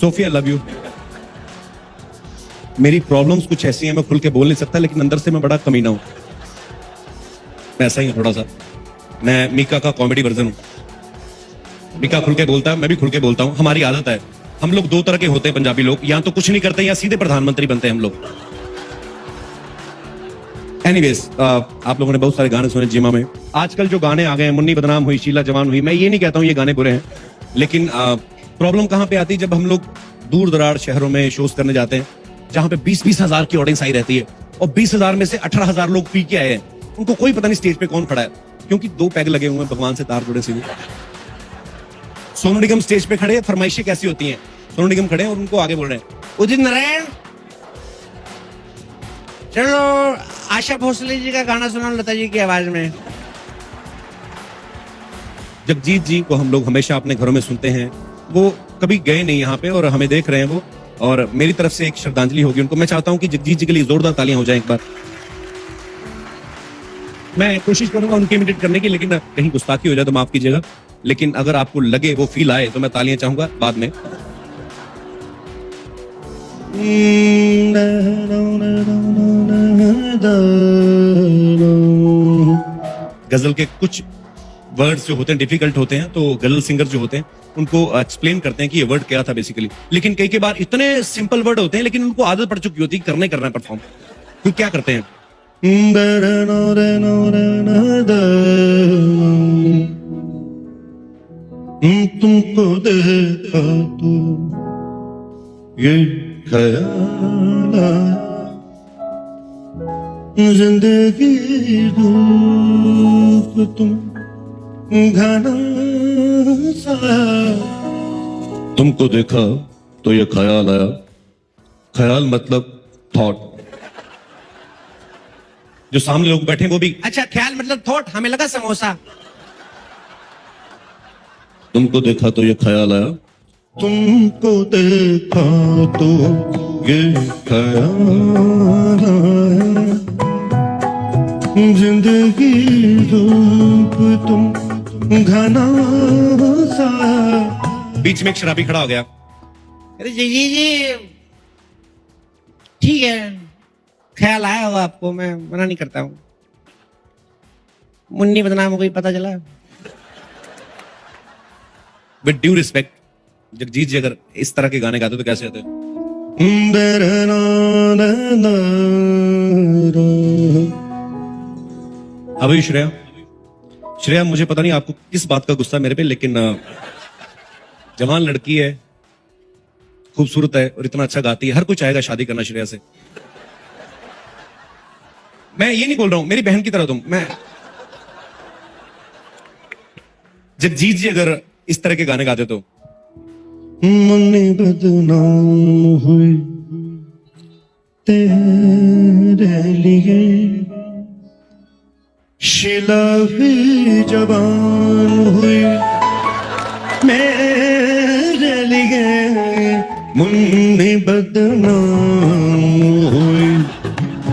Sophia love you. मेरी problems कुछ ऐसी हैं, मैं खुल के बोल नहीं सकता, लेकिन अंदर से मैं बड़ा कमीना हूं। मैं ऐसा ही हूं थोड़ा सा। मैं मीका का कॉमेडी वर्जन हूं। मीका खुल के बोलता है, मैं भी खुल के बोलता हूं। हमारी आदत है। हम लोग दो तरह के होते हैं पंजाबी लोग, या तो कुछ नहीं करते या सीधे प्रधानमंत्री बनते हैं हम लोग। एनीवेज, आप लोगों ने बहुत सारे गाने सुने जिमा में। आजकल जो गाने आ गए हैं, मुन्नी बदनाम हुई, शीला जवान हुई, मैं ये नहीं कहता हूं ये गाने बुरे हैं, लेकिन प्रॉब्लम कहां पे आती है? जब हम लोग दूर दरार शहरों में शोज करने जाते हैं, जहां पे 20-20 हजार की ऑडियंस आई रहती है, और 20 हजार में से 18 हजार लोग पी के आए हैं। उनको कोई पता नहीं स्टेज पे कौन खड़ा है, क्योंकि 2 पैग लगे हुए हैं, भगवान से तार जुड़े सीधे। सोनू निगम स्टेज पे खड़े, फरमाइशें कैसी होती हैं? सोनू निगम खड़े हैं और उनको आगे बोल रहे हैं, उदित नारायण चलो आशा भोसले जी का गाना सुनाओ लता जी की आवाज में। जगजीत जी को हम लोग हमेशा अपने घरों में सुनते हैं। वो कभी गए नहीं यहाँ पे और हमें देख रहे हैं वो, और मेरी तरफ से एक श्रद्धांजलि होगी उनको। मैं चाहता हूं कि जगजीत जी के लिए जोरदार तालियां हो जाएं एक बार। मैं कोशिश करूंगा उनकी इमिटेट करने की, लेकिन कहीं गुस्ताखी हो जाए तो माफ कीजिएगा। लेकिन अगर आपको लगे, वो फील आए, तो मैं तालियां चाहूंगा बाद में। गजल के कुछ वर्ड्स जो होते हैं डिफिकल्ट होते हैं, तो गजल सिंगर जो होते हैं उनको एक्सप्लेन करते हैं कि ये वर्ड क्या था बेसिकली। लेकिन कई बार इतने सिंपल वर्ड होते हैं, लेकिन उनको आदत पड़ चुकी होती है करना परफॉर्म। तो क्या करते हैं? तुमको देखा तो ये ख्याल आया, जिंदगी धूप तुम घना सा। तुमको देखा तो ये ख्याल आया। ख्याल मतलब थॉट। जो सामने लोग बैठे वो भी, अच्छा ख्याल मतलब थॉट, हमें लगा समोसा। तुमको देखा तो ये ख्याल आया, तुमको देखा तो ये ख्याल आया, जिंदगी धूप तुम घना सा। बीच में एक शराबी खड़ा हो गया, अरे जी ठीक है, ख्याल आया होगा आपको, मैं मना नहीं करता हूँ। मुन्नी बदनाम हो गई, पता चला। विद ड्यू रिस्पेक्ट, जगजीत जी अगर इस तरह के गाने गाते तो कैसे होते? अभी श्रेया, मुझे पता नहीं आपको किस बात का गुस्सा मेरे पे, लेकिन जवान लड़की है, खूबसूरत है और इतना अच्छा गाती है, हर कोई चाहेगा शादी करना श्रेया से। मैं ये नहीं बोल रहा हूं मेरी बहन की तरह तुम। मैं जगजीत जी अगर इस तरह के गाने गाते तो, मुन्नी बदनाम हुई तेरे लिए, शीला भी जवान हुई मेरे लिए, मुन्नी बदनाम हुई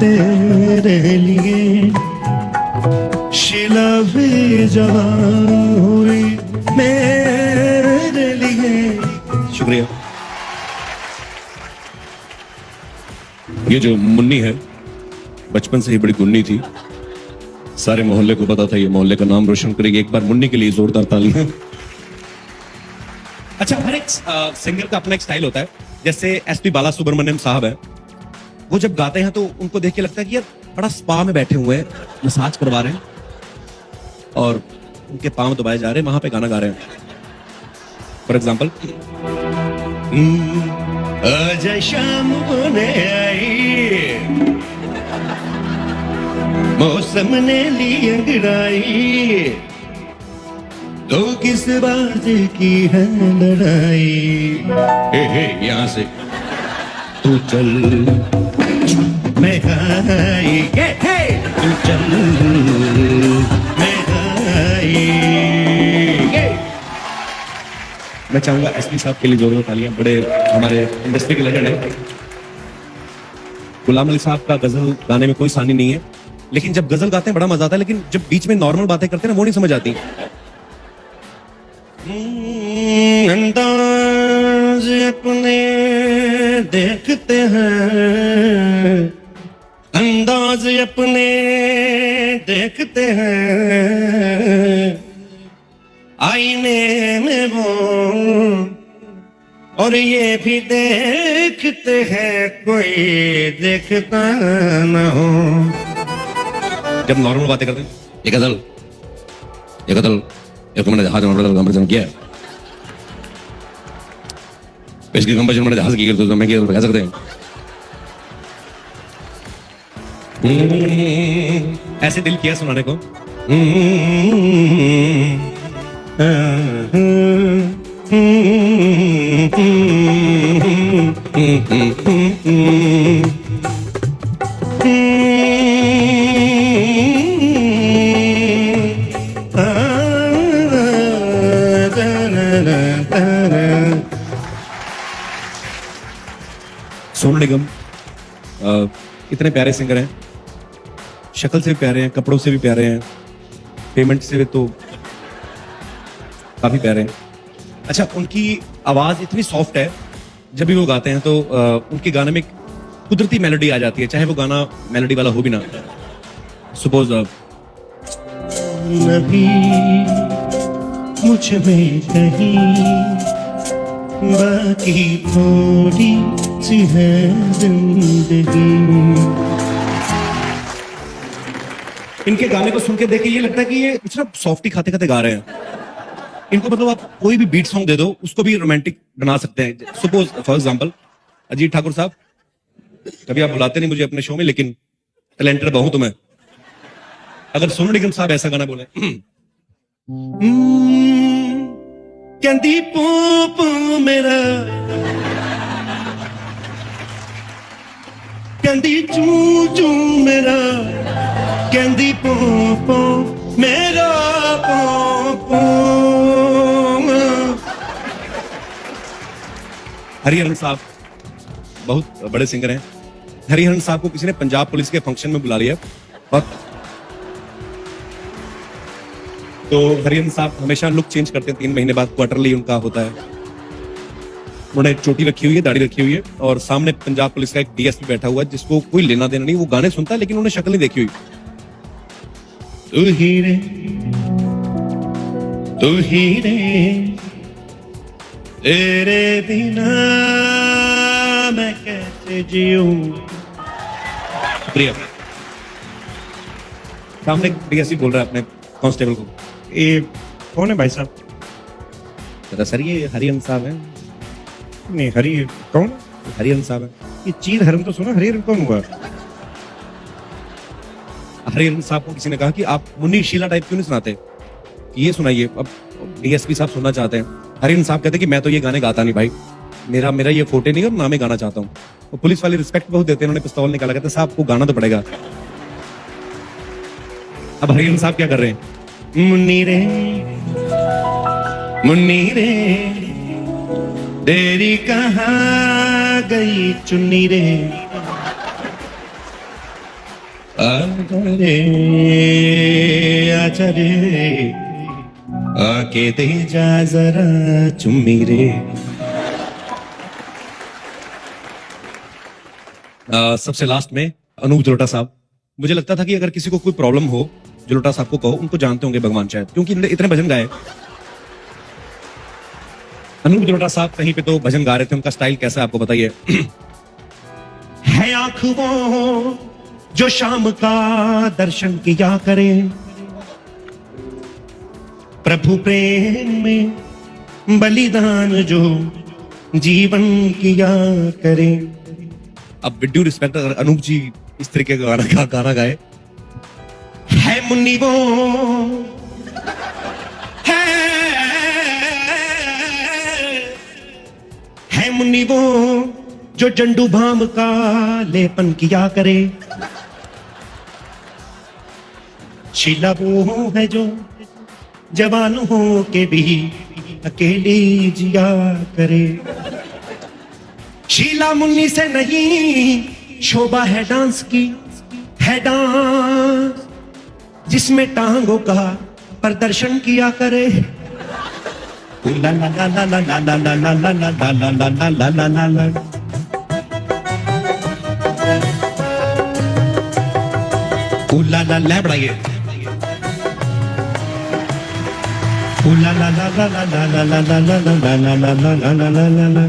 तेरे लिए, शीला भी जवान हुई मेरे लिए। शुक्रिया। ये जो मुन्नी है बचपन से ही बड़ी गुन्नी थी, सारे मोहल्ले को पता था ये मोहल्ले का नाम रोशन करेगी। एक बार मुन्नी के लिए जोरदार तालियां। अच्छा, हर एक सिंगर का अपना एक स्टाइल होता है। जैसे एसपी बालासुब्रमण्यम साहब है, वो जब गाते हैं तो उनको देख के लगता है कि यार बड़ा स्पा में बैठे हुए हैं, मसाज करवा रहे हैं और उनके पांव दबाए जा रहे हैं, वहां पे गाना गा रहे हैं। फॉर एग्जाम्पल, आज शाम होने आई, मौसम ने ली अंगड़ाई, तो किस बात की है लड़ाई। यहां से तू चल मैं आई, तू चल मैं आई। मैं चाहूंगा एसपी साहब के लिए जोरदार तालियां। बड़े हमारे इंडस्ट्री के लेजेंड है। गुलाम अली साहब का गजल गाने में कोई सानी नहीं है, लेकिन जब गजल गाते हैं बड़ा मजा आता है, लेकिन जब बीच में नॉर्मल बातें करते हैं ना वो नहीं समझ आती। अंदाज़ अपने देखते हैं, अंदाज अपने देखते हैं, आईने में वो और ये भी देखते हैं कोई देखता न हो। जब नॉर्मल बातें करते हैं, ये कदल इसको मैंने जहाज में कंपटीशन किया है, इसकी कंपटीशन मैंने जहाज की तो मैं कह सकते हैं। ऐसे दिल किया सुनाने को। सोनू निगम इतने प्यारे सिंगर हैं, शक्ल से भी प्यारे हैं, कपड़ों से भी प्यारे हैं, पेमेंट से भी तो काफी प्यारे हैं। अच्छा, उनकी आवाज इतनी सॉफ्ट है, जब भी वो गाते हैं तो उनके गाने में एक कुदरती मेलोडी आ जाती है, चाहे वो गाना मेलोडी वाला हो भी ना। सपोज नबी मुझ में कहीं बाकी थोड़ी सी है जिंदगी। इनके गाने को सुन के देख के ये लगता है कि ये कुछ ना सॉफ्टी खाते खाते गा रहे हैं। इनको मतलब आप कोई भी बीट सॉन्ग दे दो, उसको भी रोमांटिक बना सकते हैं। Suppose for example Ajit Thakur साहब, कभी आप बुलाते नहीं मुझे अपने शो में, लेकिन टैलेंटेड बहु तुम्हें। अगर सोनू निगम साहब ऐसा गाना बोले, कहती पोप मेरा, कहती चू चू मेरा, कहती पोपो मेरा पोपो। हरिहरन साहब बहुत बड़े सिंगर हैं। हरिहरन साहब को किसी ने पंजाब पुलिस के फंक्शन में बुला लिया, और तो हरिहरन साहब हमेशा लुक चेंज करते हैं, 3 महीने बाद क्वार्टरली उनका होता है। उन्होंने चोटी रखी हुई है, दाढ़ी रखी हुई है, और सामने पंजाब पुलिस का एक डीएसपी बैठा हुआ है जिसको कोई लेना देना नहीं, वो गाने सुनता है लेकिन उन्होंने शक्ल नहीं देखी हुई। तू ही रे तेरे बिना मैं कैसे जीऊं। प्रिया सामने डीएसपी बोल रहा है अपने कांस्टेबल को, ये कौन है भाई साहब? सर ये हरिहरन साहब हैं। नहीं, हरी कौन? हरिहरन साहब हैं। ये चीर हरम तो सुना, हरिहरन कौन हुआ? हरिहरन साहब को किसी ने कहा कि आप मुन्नी शीला टाइप क्यों नहीं सुनाते, ये सुनाइए। अब डीएसपी साहब सुनना चाहते हैं। हरिहरन साहब कहते हैं कि मैं तो ये गाने गाता नहीं भाई, मेरा ये फोटे नहीं और ना मैं गाना चाहता हूँ। तो पुलिस वाले रिस्पेक्ट बहुत देते हैं, उन्होंने पिस्तौल निकाला, कहते साहब को गाना तो पड़ेगा। अब हरिहरन साहब क्या कर रहे हैं, मुन्नी रे तेरी कहाँ गई चुन्नी रे, आजा रे आके दे जा जरा चुम्मी रे। सबसे लास्ट में अनूप जलोटा साहब। मुझे लगता था कि अगर किसी को कोई प्रॉब्लम हो, जलोटा साहब को कहो, उनको जानते होंगे भगवान शायद, क्योंकि इतने भजन गाए। अनूप जलोटा साहब कहीं पे तो भजन गा रहे थे, उनका स्टाइल कैसा है आपको बताइए। है आँख वो जो शाम का दर्शन किया करे, प्रभु प्रेम में बलिदान जो जीवन किया करे। अब विद ड्यू रिस्पेक्ट, अगर अनूप जी इस तरीके का गाना गाए, है मुन्नी वो है मुन्नी वो जो जंडू भाम का लेपन किया करे, शीला वो है जो जवान हो के भी अकेली जिया करे। शीला मुन्नी से नहीं, शोभा है डांस की, है डांस जिसमें टांगों का प्रदर्शन किया करे। Ooh la la la la la la la la la la la la la la la la la la. Ooh la la la बढ़ाइए. Ooh la la la la la la la la la la la la la la la la la la.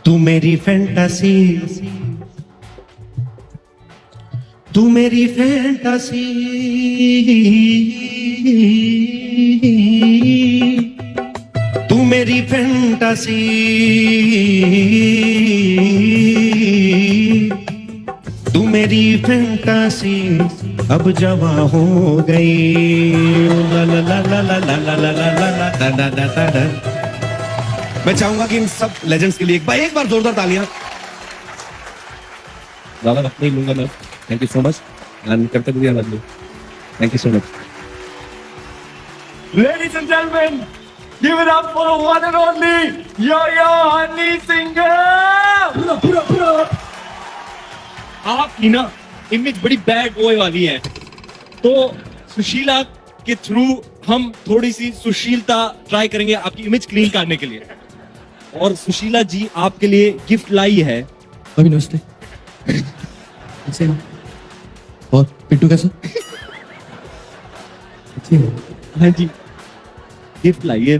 तू मेरी fantasy, तू मेरी fantasy, तू मेरी fantasy, तू मेरी fantasy अब जवां हो गई. ला ला ला ला ला ला ला ला ला ला ला ला ला. मैं चाहूंगा कि इन सब लेजेंड्स के लिए एक बार जोरदार तालियां. ज्यादा वक्त नहीं लूंगा मैं. Thank you so much. करते हुए thank you so much. Ladies and gentlemen, give it up for the one and only Yo-Yo Honey Singer. आपकी ना इमेज बड़ी बैड बॉय वाली है, तो सुशीला के थ्रू हम थोड़ी सी सुशीलता ट्राई करेंगे आपकी इमेज क्लीन करने के लिए. और सुशीला जी आपके लिए गिफ्ट लाई है. अभी नमस्ते. कैसे हो? और पिट्टू कैसा? हाँ जी, गिफ्ट लाई है.